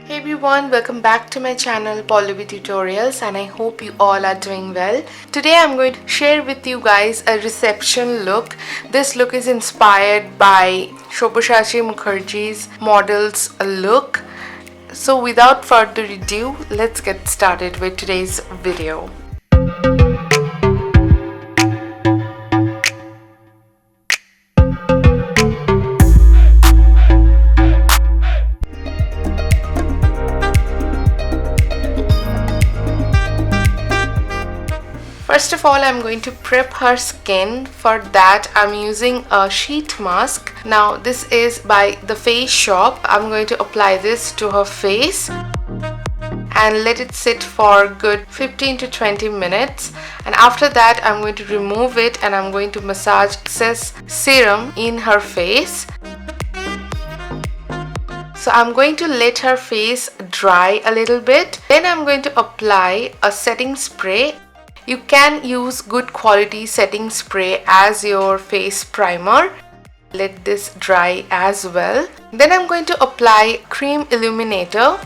Hey everyone, welcome back to my channel Pallavi Tutorials, and I hope you all are doing well. Today I'm going to share with you guys a reception look. This look is inspired by Sabyasachi Mukherjee's model's look. So without further ado, let's get started with today's video. First of all, I'm going to prep her skin. For that, I'm using a sheet mask. Now, this is by the Face Shop. I'm going to apply this to her face and let it sit for good 15 to 20 minutes. And after that, I'm going to remove it and I'm going to massage excess serum in her face. So I'm going to let her face dry a little bit. Then I'm going to apply a setting spray. You can use good quality setting spray as your face primer. Let this dry as well. Then I'm going to apply cream illuminator.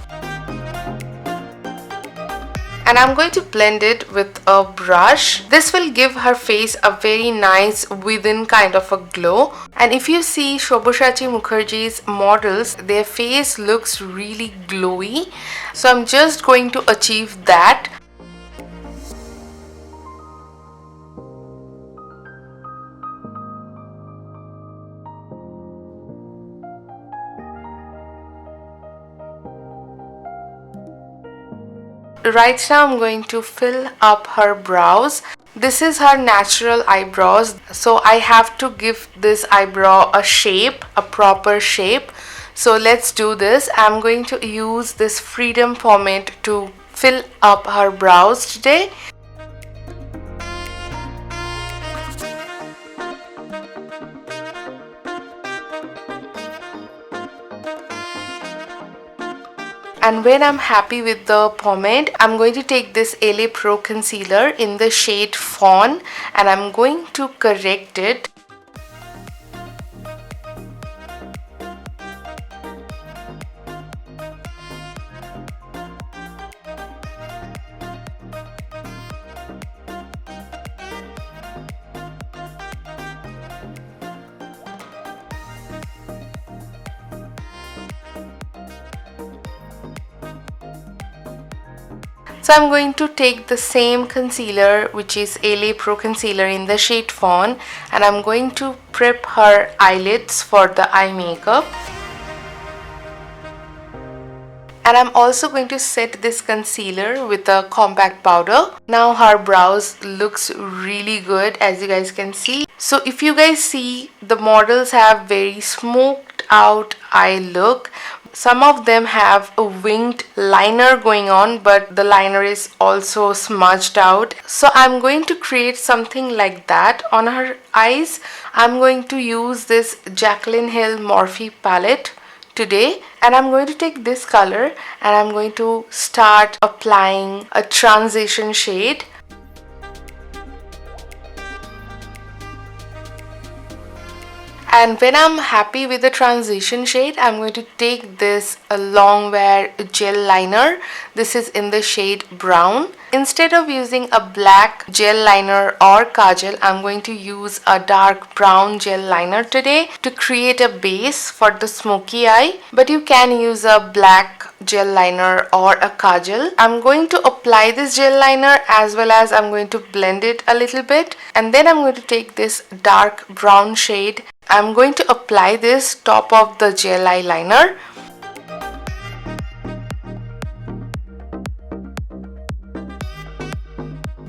And I'm going to blend it with a brush. This will give her face a very nice within kind of a glow. And if you see Sabyasachi Mukherjee's models, their face looks really glowy. So I'm just going to achieve that. Right now I'm going to fill up her brows. This is her natural eyebrows, so I have to give this eyebrow a shape, a proper shape. So let's do this. I'm going to use this Freedom pomade to fill up her brows today. And when I'm happy with the pomade, I'm going to take this LA Pro concealer in the shade Fawn and I'm going to correct it. So I'm going to take the same concealer, which is LA Pro concealer in the shade Fawn, and I'm going to prep her eyelids for the eye makeup. And I'm also going to set this concealer with a compact powder. Now her brows looks really good, as you guys can see. So if you guys see, the models have very smoked out eye look. Some of them have a winged liner going on, but the liner is also smudged out. So I'm going to create something like that on her eyes. I'm going to use this Jaclyn Hill Morphe palette today, and I'm going to take this color and I'm going to start applying a transition shade. And when I'm happy with the transition shade, I'm going to take this long wear gel liner. This is in the shade brown. Instead of using a black gel liner or kajal, I'm going to use a dark brown gel liner today to create a base for the smoky eye. But you can use a black gel liner or a kajal. I'm going to apply this gel liner as well as I'm going to blend it a little bit. And then I'm going to take this dark brown shade. I'm going to apply this top of the gel eyeliner.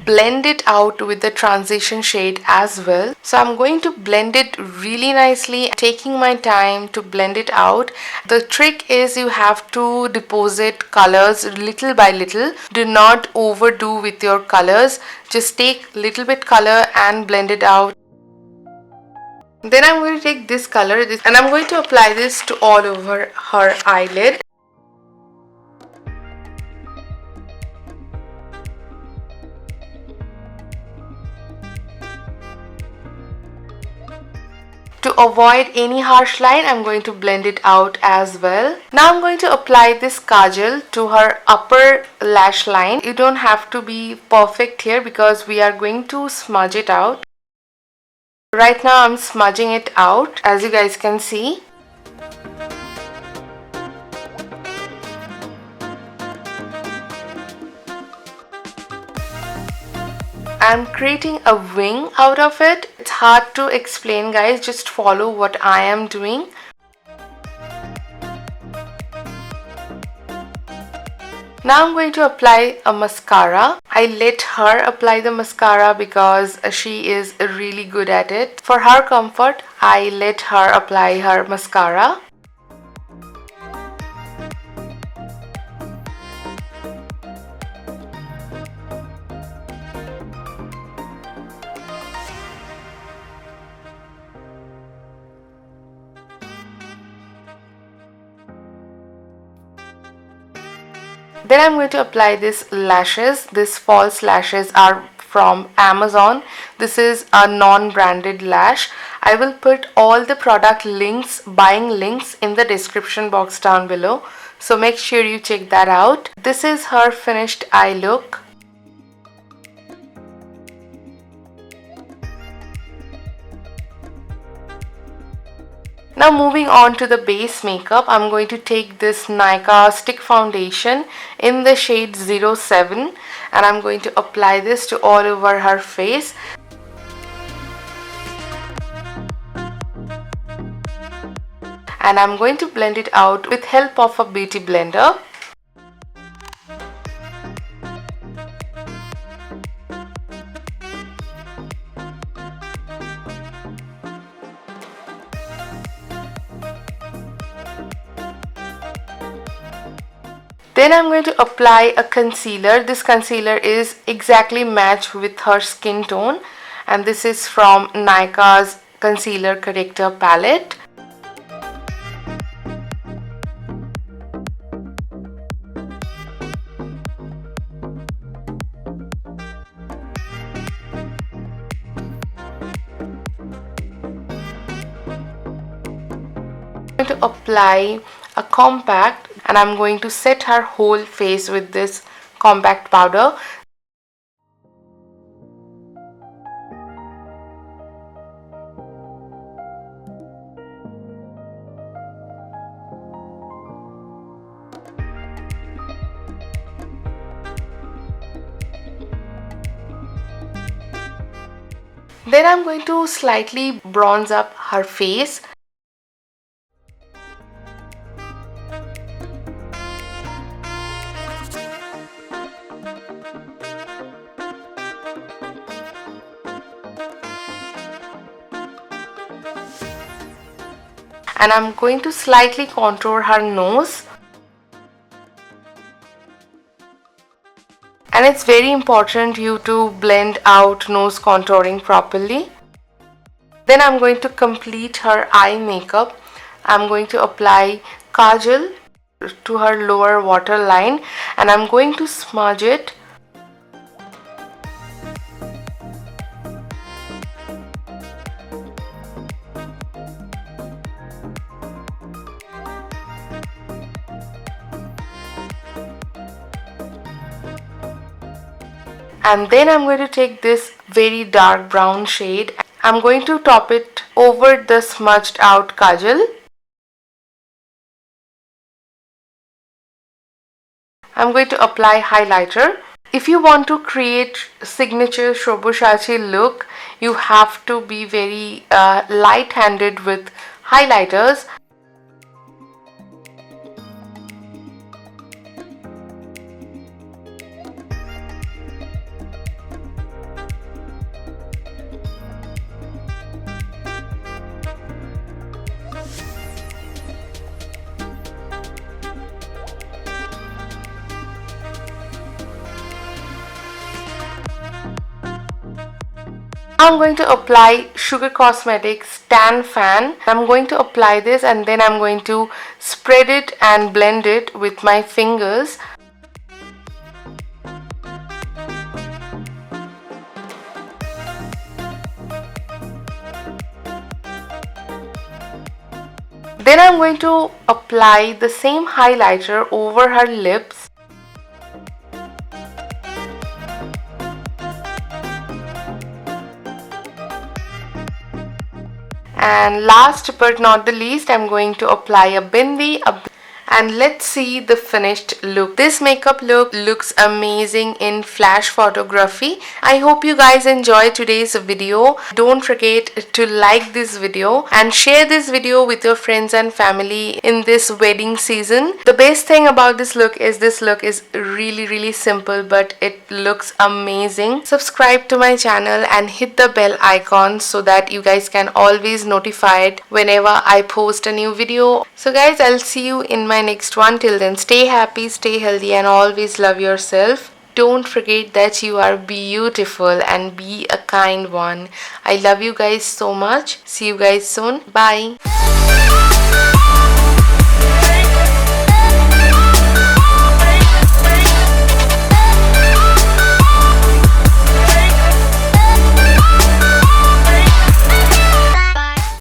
Blend it out with the transition shade as well. So I'm going to blend it really nicely, taking my time to blend it out. The trick is you have to deposit colors little by little. Do not overdo with your colors. Just take little bit color and blend it out. Then I'm going to take this color and I'm going to apply this to all over her eyelid. To avoid any harsh line, I'm going to blend it out as well. Now I'm going to apply this kajal to her upper lash line. You don't have to be perfect here because we are going to smudge it out. Right now I'm smudging it out, as you guys can see. I'm creating a wing out of it. It's hard to explain, guys, just follow what I am doing. Now I'm going to apply a mascara. I let her apply the mascara because she is really good at it. For her comfort, I let her apply her mascara. Then I'm going to apply this lashes. These false lashes are from Amazon. This is a non-branded lash. I will put all the product links, buying links in the description box down below. So make sure you check that out. This is her finished eye look. Now moving on to the base makeup, I'm going to take this Nykaa stick foundation in the shade 07 and I'm going to apply this to all over her face. And I'm going to blend it out with help of a beauty blender. Then I'm going to apply a concealer. This concealer is exactly matched with her skin tone and this is from Nykaa's Concealer Corrector palette. I'm going to apply a compact and I'm going to set her whole face with this compact powder. Then I'm going to slightly bronze up her face. And I'm going to slightly contour her nose. And it's very important you to blend out nose contouring properly. Then I'm going to complete her eye makeup. I'm going to apply kajal to her lower waterline and I'm going to smudge it. And then I'm going to take this very dark brown shade. I'm going to top it over the smudged out kajal. I'm going to apply highlighter. If you want to create signature Sabyasachi look, you have to be very light-handed with highlighters. I'm going to apply Sugar Cosmetics Tan Fan. I'm going to apply this and then I'm going to spread it and blend it with my fingers. Then I'm going to apply the same highlighter over her lips. And last but not the least, I'm going to apply a bindi. And let's see the finished look. This makeup look looks amazing in flash photography. I hope you guys enjoyed today's video. Don't forget to like this video and share this video with your friends and family in this wedding season. The best thing about this look is really simple, but it looks amazing. Subscribe to my channel and hit the bell icon so that you guys can always notified whenever I post a new video. So guys, I'll see you in my next one. Till then, stay happy, stay healthy, and always love yourself. Don't forget that you are beautiful and be a kind one. I love you guys so much. See you guys soon. Bye.